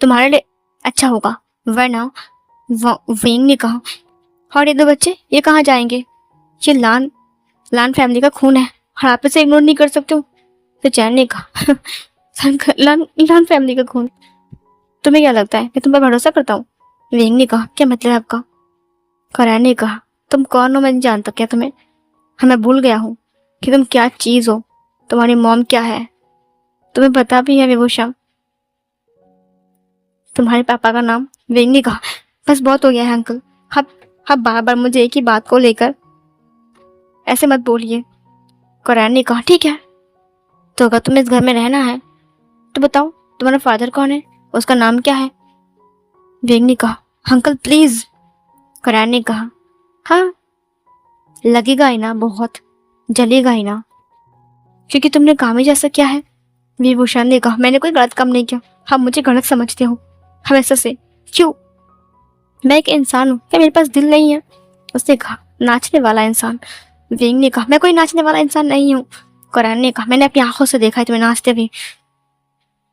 तुम्हारे लिए अच्छा होगा, वरना। विंग ने कहा, और ये दो बच्चे ये कहाँ जाएंगे, ये लान फैमिली का खून है और आप इसे इग्नोर नहीं कर सकते हो। तो चैन ने कहा, लान फैमिली का खून, तुम्हें क्या लगता है मैं तुम पर भरोसा करता हूँ। विंग ने कहा, क्या मतलब है आपका। कुरैन ने कहा, तुम कौन हो मैं नहीं जानता क्या तुम्हें, मैं भूल गया हूँ कि तुम क्या चीज हो, तुम्हारी मॉम क्या है, तुम्हें पता भी है विभूषा, तुम्हारे पापा का नाम। विंग ने कहा, बस बहुत हो गया है अंकल, आप बार बार मुझे एक ही बात को लेकर ऐसे मत बोलिए। कुरैन ने कहा, ठीक है, तो अगर तुम्हें इस घर में रहना है तो बताओ तुम्हारा फादर कौन है, उसका नाम क्या है। विंग ने कहा, अंकल प्लीज। कुरैन ने कहा, हाँ लगेगा ही ना, बहुत जलेगा ही ना, क्योंकि तुमने काम ही जैसा किया है। विभूषण ने कहा, मैंने कोई गलत काम नहीं किया, आप मुझे गलत समझते हो हमेशा से, क्यों, मैं एक इंसान हूँ, क्या मेरे पास दिल नहीं है। उसने कहा, नाचने वाला इंसान। विंग ने कहा, मैं कोई नाचने वाला इंसान नहीं हूँ। कुरैन ने कहा, मैंने अपनी आंखों से देखा है तुम्हें नाचते हुए।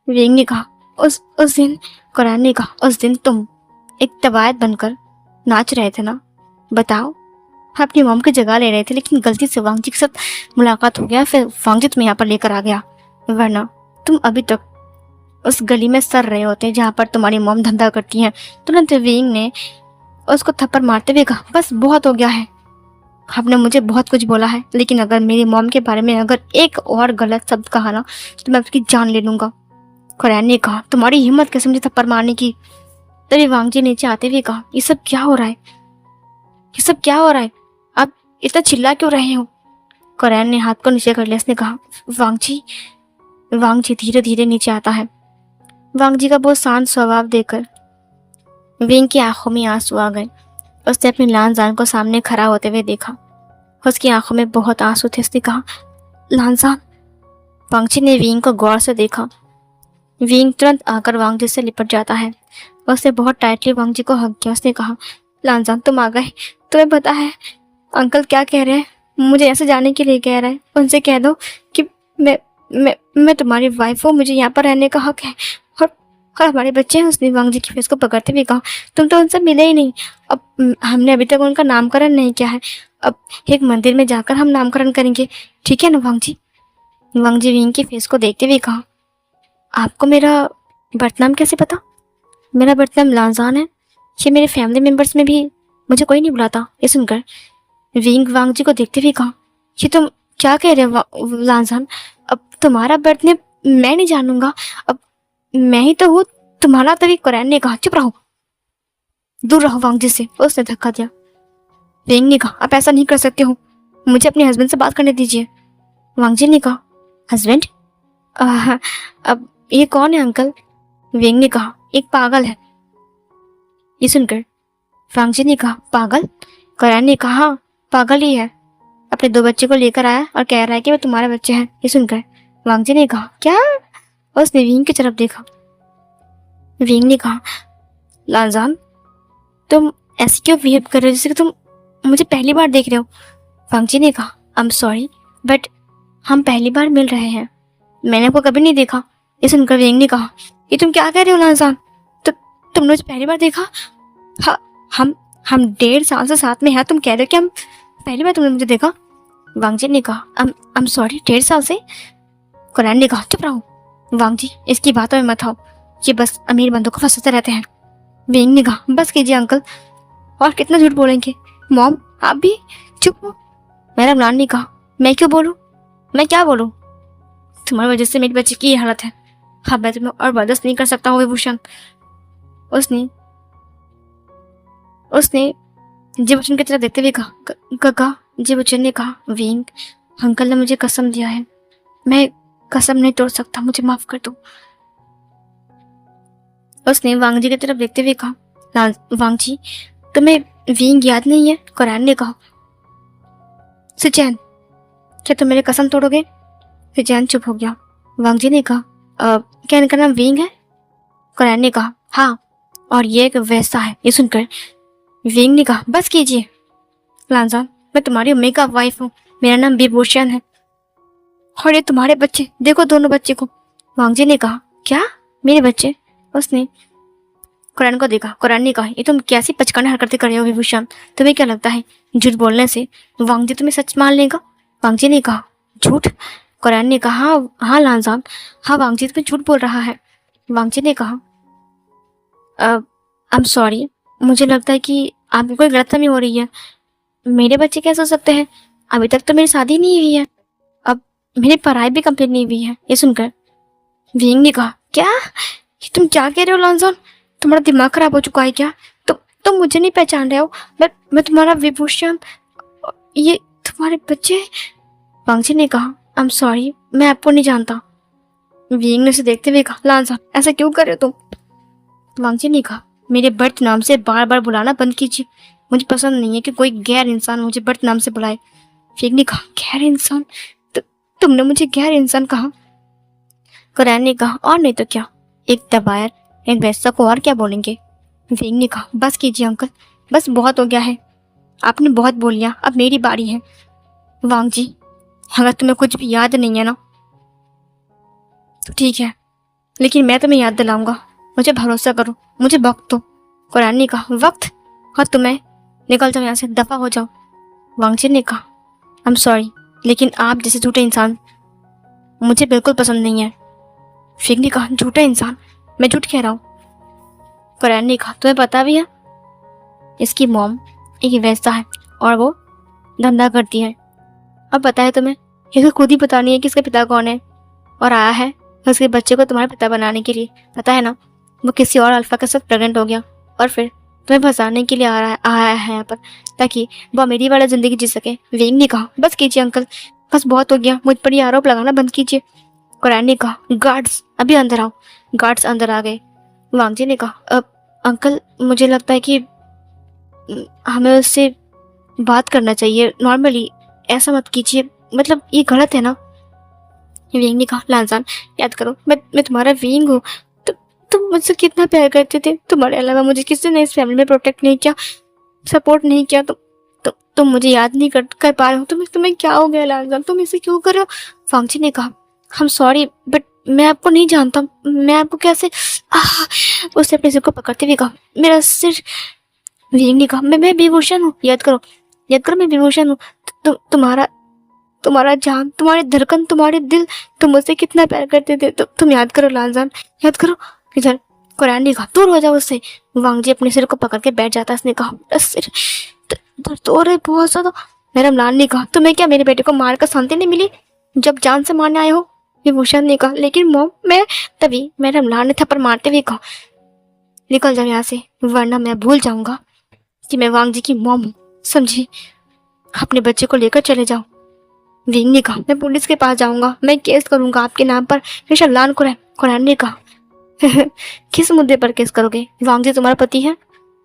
विंग ने कहा, उस दिन। कुरैन ने कहा, उस दिन तुम एक तवायत बनकर नाच रहे थे ना, बताओ, अपनी मॉम की जगह ले रहे थे, लेकिन गलती से वांग जी के साथ मुलाकात हो गया, फिर वांग जी तुम्हें यहाँ पर लेकर आ गया, वरना तुम अभी तक उस गली में सर रहे होते जहाँ पर तुम्हारी मॉम धंधा करती है। तुरंत विंग ने उसको थप्पड़ मारते हुए कहा, बस बहुत हो गया है, आपने मुझे बहुत कुछ बोला है, लेकिन अगर मेरी मॉम के बारे में अगर एक और गलत शब्द कहा ना तो मैं उसकी जान ले लूंगा। कुरैन ने कहा, तुम्हारी हिम्मत कैसे मुझे थप्पड़ मारने की। तभी वांग जी नीचे आते हुए कहा, ये सब क्या हो रहा है, ये सब क्या हो रहा है, आप इतना चिल्ला क्यों रहे हो। कुरैन ने हाथ को नीचे कर लिया। उसने कहा, वांग जी धीरे धीरे नीचे आता है। वांग जी का बहुत शांत स्वभाव देखकर विंग की आंखों में आंसू आ गए। उसने अपनी लानजान को सामने खड़ा होते हुए देखा, उसकी आंखों में बहुत आंसू थे। उसने कहा, लानजान। वांग जी ने विंग को गौर से देखा। विंग तुरंत आकर वांग जी से लिपट जाता है। उसने बहुत टाइटली वांग जी को हक किया। उसने कहा, लानजान तुम आ गए, तुम्हें पता है अंकल क्या कह रहे हैं, मुझे ऐसे जाने के लिए कह रहे हैं, उनसे कह दो कि मैं तुम्हारी वाइफ हूँ, मुझे यहाँ पर रहने का हक है, और हमारे बच्चे हैं। उसने वांग जी की फेस को पकड़ते हुए कहा, तुम तो उनसे मिले ही नहीं, अब हमने अभी तक उनका नामकरण नहीं किया है, अब एक मंदिर में जाकर हम नामकरण करेंगे, ठीक है ना वांग जी। वांग जी विंग की फेस को देखते हुए कहा, आपको मेरा बर्थ नाम कैसे पता। मेरा बर्थ नाम लांजान है, ये मेरे फैमिली मेम्बर्स में भी मुझे कोई नहीं बुलाता। ये सुनकर विंग वांग जी को देखते हुए कहा, ये तुम क्या कह रहे हो लांजान? अब तुम्हारा बर्थडे मैं नहीं जानूंगा। अब मैं ही तो हूँ तुम्हारा। तभी कुरैन ने कहा चुप रहो, दूर रहो वांग जी से। उसने धक्का दिया। वेंग ने कहा आप ऐसा नहीं कर सकते हो, मुझे अपने हस्बैंड से बात करने दीजिए। वांग जी ने कहा हस्बैंड? अब ये कौन है अंकल? वेंग ने कहा एक पागल है। ये सुनकर वांग जी ने कहा पागल? कुरैन ने कहा हाँ, पागल ही है। अपने 2 बच्चे को लेकर आया और कह रहा है कि वो तुम्हारे बच्चे हैं। ये सुनकर वांग जी ने कहा क्या? उसने विंग की तरफ देखा। विंग ने कहा लांजान तुम ऐसे क्यों बिहेव कर रहे हो जैसे कि तुम मुझे पहली बार देख रहे हो? वांग जी ने कहा आई एम सॉरी बट हम पहली बार मिल रहे हैं, मैंने आपको कभी नहीं देखा। ये सुनकर विंग ने कहा ये तुम क्या कह रहे हो लांजान? तो तुमने मुझे पहली बार देखा? हाँ, हम 1.5 साल से साथ में हैं, तुम कह रहे हो कि हम पहली बार तुमने मुझे देखा? वांग जी ने कहा आई एम सॉरी 1.5 साल से? कुरैन ने कहा चुप रहो वांग जी, इसकी बातों में मत आओ, ये बस अमीर बंदों को फंसाते रहते हैं। विंग ने कहा बस कीजिए अंकल, और कितना झूठ बोलेंगे? मॉम आप भी चुप हो। मेरा इमरान ने कहा मैं क्यों बोलूं? मैं क्या बोलूं? तुम्हारी वजह से मेरे बच्चे की ये हालत है। हाँ मैं तुम्हें और बर्दाश्त नहीं कर सकता हूँ विभूषण। उसने जिबुचन की तरफ देखते हुए कहा जिबुचन ने कहा विंग अंकल ने मुझे कसम दिया है, मैं कसम नहीं तोड़ सकता, मुझे माफ कर दो। उसने वांग जी की तरफ देखते हुए कहा वांग जी तुम्हें विंग याद नहीं है? कुरैन ने कहा सुचैन क्या तुम मेरी कसम तोड़ोगे? सुचैन चुप हो गया। वांग जी ने कहा क्या इनका नाम विंग है? कुरैन ने कहा हाँ, और ये एक वैसा है। ये सुनकर विंग ने कहा बस कीजिए लांजान, मैं तुम्हारी अम्मी का वाइफ हूँ, मेरा नाम विभूषण है, और ये तुम्हारे बच्चे, देखो दोनों बच्चे को। वांग जी ने कहा क्या मेरे बच्चे? उसने कुरैन को देखा। कुरैन ने कहा ये तुम कैसी पचकाने हरकतें कर रहे हो विभूषण, तुम्हें क्या लगता है झूठ बोलने से वांग जी तुम्हें सच मान लेगा? वांग जी ने कहा झूठ? कुरैन ने कहा हाँ लांजान, हाँ वांग जी तुम्हें झूठ बोल रहा है। वांग जी ने कहा आई एम सॉरी, मुझे लगता है कि आपको कोई गलतफहमी हो रही है, मेरे बच्चे कैसे हो सकते हैं? अभी तक तो मेरी शादी नहीं हुई है, अब मेरी पढ़ाई भी कंप्लीट नहीं हुई है। ये सुनकर विंग ने कहा क्या ये तुम क्या कह रहे हो लांजान, तुम्हारा दिमाग खराब हो चुका है क्या? तुम मुझे नहीं पहचान रहे हो? मैं तुम्हारा विभूषण, ये तुम्हारे बच्चे? वांग जी ने कहा आई एम सॉरी, मैं आपको नहीं जानता। विंग ने उसे देखते हुए कहा लांजान ऐसा क्यों कर रहे हो तुम? वांग जी ने कहा मेरे बर्थ नाम से बार बार बुलाना बंद कीजिए, मुझे पसंद नहीं है कि कोई गैर इंसान मुझे बर्थ नाम से बुलाए। विंग ने कहा गैर इंसान? तुमने मुझे गैर इंसान कहा? कुरैन ने कहा और नहीं तो क्या, एक दबायर, एक वैसा को और क्या बोलेंगे? विंग ने कहा बस कीजिए अंकल, बस बहुत हो गया है, आपने बहुत बोल लिया, अब मेरी बारी है। वांग जी अगर तुम्हें कुछ भी याद नहीं है ना तो ठीक है, लेकिन मैं तुम्हें याद दिलाऊंगा, मुझे भरोसा करो, मुझे वक्त दो। कुरैन ने कहा वक्त? और तुम्हें निकल जाओ यहाँ से, दफा हो जाओ। वांग जी ने कहा आई एम सॉरी, लेकिन आप जैसे झूठे इंसान मुझे बिल्कुल पसंद नहीं है। विंग ने कहा झूठा इंसान? मैं झूठ कह रहा हूँ? कुरैन ने कहा तुम्हें पता भी है इसकी मॉम एक वैसा है और वो धंधा करती है, अब पता है तुम्हें, ये तो खुद ही पता नहीं है कि इसका पिता कौन है, और आया है उसके बच्चे को तुम्हारे पिता बनाने के लिए, पता है ना? वो किसी और अल्फा के साथ प्रेग्नेंट हो गया और फिर तुम्हें फंसाने के लिए आया है यहाँ पर, ताकि वो मेरी वाला जिंदगी जी सके। विंग ने कहा बस कीजिए अंकल, बस बहुत हो गया, मुझ पर ये आरोप लगाना बंद कीजिए। कुरैन ने कहा गार्ड्स अभी अंदर आओ। गार्ड्स अंदर आ गए। वांग जी ने कहा अंकल मुझे लगता है कि हमें उससे बात करना चाहिए नॉर्मली, ऐसा मत कीजिए, मतलब ये गलत है ना? विंग ने कहा लांजान याद करो, मैं तुम्हारा विंग हूँ, तुम मुझसे कितना प्यार करते थे, तुम्हारे अलावा मुझे किसी ने इस फैमिली में प्रोटेक्ट नहीं किया, सपोर्ट नहीं किया। तुम मुझे याद नहीं कर पा रहे हो, तुम्हें क्या हो गया लांजान, तुम इसे क्यों कर रहे हो? वांग जी ने कहा आई एम सॉरी बट मैं आपको नहीं जानता, मैं आपको कैसे उसने अपने सिर को पकड़ते हुए कहा मेरा सिर। विंग ने कहा मैं विभूषण हूँ, याद करो मैं विभूषण हूँ, तुम्हारा जान, तुम्हारे धड़कन, तुम्हारे दिल, तुम मुझसे कितना प्यार करते थे, तुम याद करो लांजान, याद करो। इधर कुरैन ने कहा दूर हो जाओ उससे। वांग जी अपने सिर को पकड़ के बैठ जाता, उसने कहा सिर दर्द हो रहा है बहुत ज्यादा। मैडम लाल ने कहा, तुम्हें क्या मेरे बेटे को मारकर शांति नहीं मिली जब जान से मारने आए हो? विभूषण ने कहा, लेकिन मॉम मैं। तभी मैडम लाल ने थप्पड़ मारते हुए कहा, निकल जाओ यहाँ से, वरना मैं भूल जाऊंगा कि मैं वांग जी की मॉम हूँ, समझी? अपने बच्चे को लेकर चले जाओ। विंग ने कहा, मैं पुलिस के पास जाऊंगा, मैं केस करूंगा आपके नाम पर। ऋषभ लाल कुरैन ने कहा, किस मुद्दे पर केस करोगे? वांग जी तुम्हारा पति है।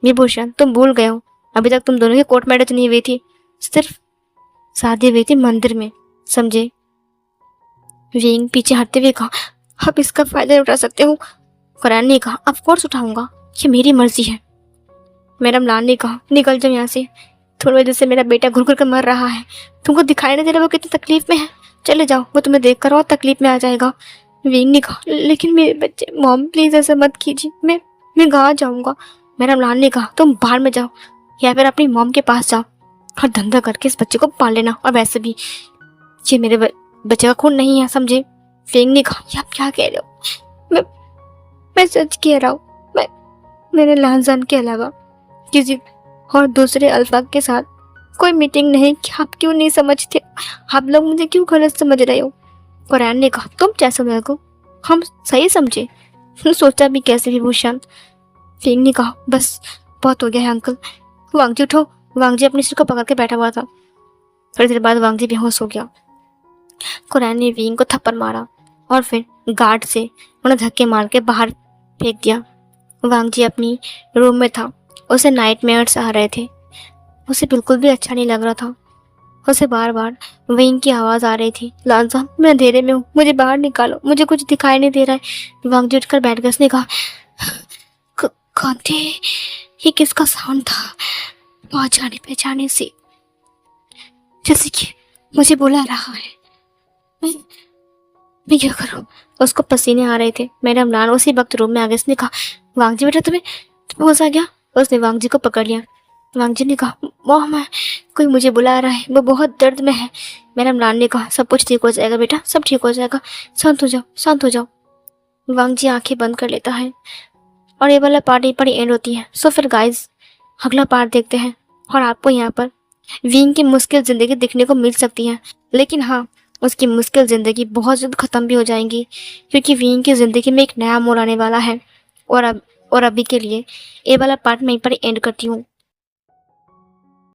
विभूषण, तुम भूल गए हो, अभी तक तुम दोनों की कोर्ट मैरिज नहीं हुई थी, सिर्फ शादी हुई थी मंदिर में, समझे? विंग पीछे हटते हुए कहा, आप इसका फायदा उठा सकते हो। कुरैन ने कहा, ऑफ कोर्स उठाऊंगा, ये मेरी मर्जी है। मैडम लाल ने कहा, निकल जाओ यहाँ से, थोड़ी वजह से मेरा बेटा घुर घुर कर मर रहा है, तुमको दिखाई नहीं दे रहा वो कितनी तकलीफ में है? चले जाओ, वो तुम्हें देख कर और तकलीफ में आ जाएगा। विंग ने कहा, लेकिन मेरे बच्चे, मॉम प्लीज ऐसा मत कीजिए, मैं गाँव जाऊंगा। मैडम लाल ने कहा, तुम बाहर में जाओ या फिर अपनी मॉम के पास जाओ और धंधा करके इस बच्चे को पाल लेना, और वैसे भी ये मेरे बच्चे का खून नहीं है, समझे? विंग ने कहा, आप क्या कह रहे हो? मैं सच कह रहा हूँ, मैंने लालजान के अलावा किसी और दूसरे अल्फाज के साथ कोई मीटिंग नहीं की। आप क्यों नहीं समझते? आप लोग मुझे क्यों गलत समझ रहे हो? कुरैन ने कहा, तुम क्या समझ को, हम सही समझे, सोचा भी कैसे विभूषण? फिंग ने कहा, बस बहुत हो गया है अंकल। वांग जी उठो। वांग जी अपने सिर को पकड़ के बैठा हुआ था। थोड़ी देर बाद वांग जी बेहोश हो गया। कुरैन ने विंग को थप्पड़ मारा और फिर गार्ड से उन्हें धक्के मार के बाहर फेंक दिया। वांग जी अपनी रूम में था, उसे नाइटमेयर्स आ रहे थे, उसे बिल्कुल भी अच्छा नहीं लग रहा था। उसे बार बार विंग की आवाज़ आ रही थी, लालजान मैं अंधेरे में हूँ, मुझे बाहर निकालो, मुझे कुछ दिखाई नहीं दे रहा है। वांग जी उठकर बैठ गए। उसने कहा, कौन थे? ये किसका साउंड था? बहुत जाने पहचाने से, जैसे कि मुझे बुला रहा है। मैं क्या करूं? उसको पसीने आ रहे थे। मैडम लाल उसी वक्त रूम में आ गई। उसने कहा, वांग जी बेटा तुम्हें होश आ गया? उसने वांग जी को पकड़ लिया। वांग जी ने कहा, मॉम कोई मुझे बुला रहा है, वो बहुत दर्द में है। मैडम लाल ने कहा, सब कुछ ठीक हो जाएगा बेटा, सब ठीक हो जाएगा, शांत हो जाओ, शांत हो जाओ। वांग जी आंखें बंद कर लेता है और ये वाला पार्ट यहीं पर एंड होती है। सो फिर गाइस अगला पार्ट देखते हैं और आपको यहाँ पर विंग की मुश्किल ज़िंदगी दिखने को मिल सकती है, लेकिन हाँ उसकी मुश्किल ज़िंदगी बहुत जल्द ख़त्म भी हो जाएंगी, क्योंकि विंग की ज़िंदगी में एक नया मोड़ आने वाला है। और अभी के लिए ये वाला पार्ट मैं यहीं पर एंड करती हूँ।